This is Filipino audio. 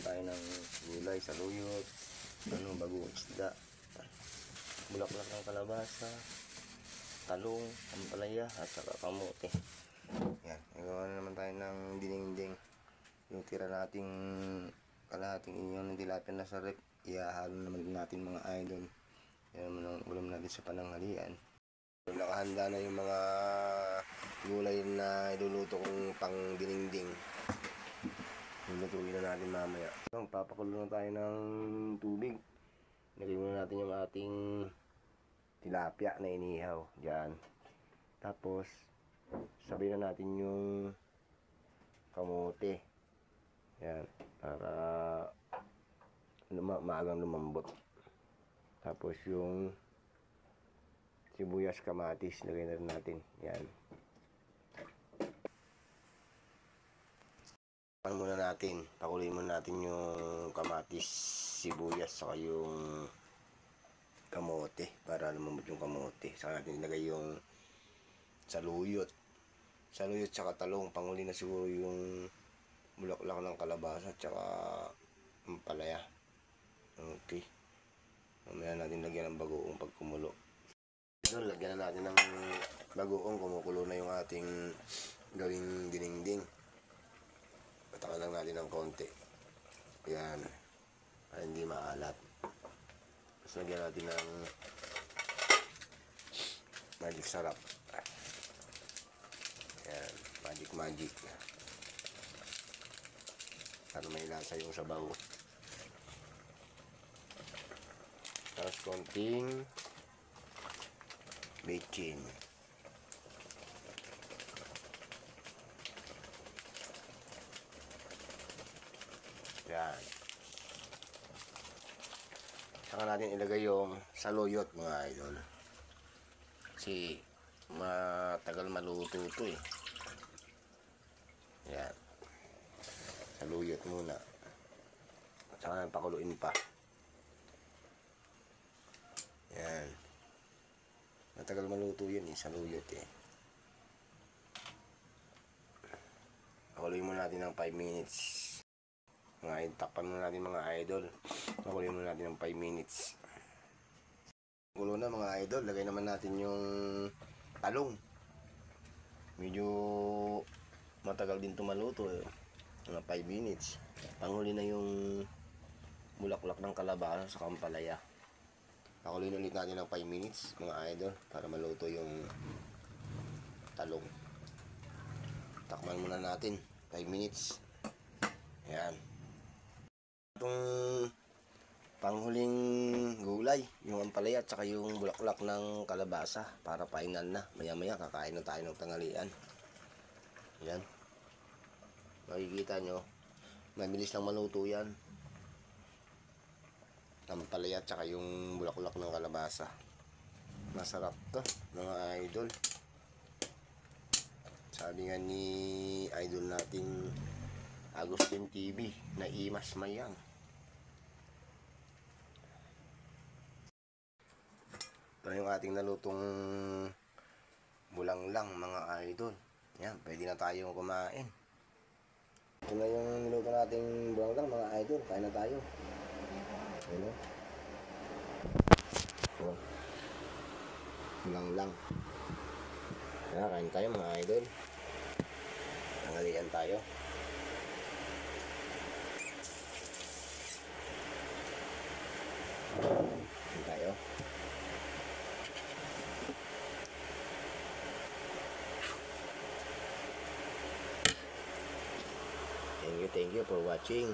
tayo ng gulay, saluyot, bagong isda, bulaklak ng kalabasa, talong, ampalaya, at saka kamote. Yan, nagawa na naman tayo ng dinding. Yung tira nating kalahating inyo ng tilapia na sa rep, ihahalo naman natin mga idol. Yan naman ang ulam natin sa pananghalian. Nakahanda na yung mga gulay na iluluto kong pang dinding. Lulutuin na natin mamaya. Papakulo na tayo ng tubig. Nilagay muna natin yung ating tilapia na inihaw dyan. Tapos sabay na natin yung kamote. Yan, para maagang lumambot. Tapos yung sibuyas, kamatis, lagay na rin natin. Yan. Muna natin, pakuloyin muna natin yung kamatis, sibuyas, saka yung kamote para lumambot yung kamote. Saka natin ilagay yung saluyot saka talong. Panghuli na siguro yung bulaklak ng kalabasa at saka ampalaya. Okay, mamaya natin lagyan ng bagoong pag kumulo. So, lagyan na natin ng bagoong. Kumukulo na yung ating gawing dinding. Patakan lang natin ng konti. Yan, para hindi maalat. Tapos lagyan natin ng magic sarap. Yan, magic. Para may lasa yung sabaw. Tapos konting bechin. Yan. Saka natin ilagay yung saluyot mga idol. Kasi matagal maluto ito eh. Yan. Saluyot muna. At saka natin pakuluin pa. Yan. Matagal maluto yun eh, saluyot eh. Pakuluin muna natin ng 5 minutes. Takpan muna natin mga idol. Pakuluin muna natin ng 5 minutes. Kulo na mga idol. Lagay naman natin yung talong. Medyo matagal din tumaluto eh. Mga 5 minutes. Panghuli na yung bulaklak ng kalabasa sa ampalaya. Pakuluin ulit natin ng 5 minutes mga idol para maluto yung talong. Takman muna natin 5 minutes. Ayan. Itong panghuling gulay, yung ampalaya at saka yung bulaklak ng kalabasa para final na. Maya kakain na tayo ng tanghalian. Ayan. Makikita nyo, mabilis lang maluto yan. Ampalaya at saka yung bulaklak ng kalabasa. Masarap to mga idol. Sabi nga ni idol nating Agustin TV na Imas Mayang. Ito yung ating nalutong bulanglang mga idol. Yan, pwede na tayong kumain. Ito na yung niluto nating bulanglang mga idol. Kain na tayo. Ano? Oh. Bulanglang. Yan, kain tayo mga idol. Tanghalian tayo. Tayo. Thank you for watching.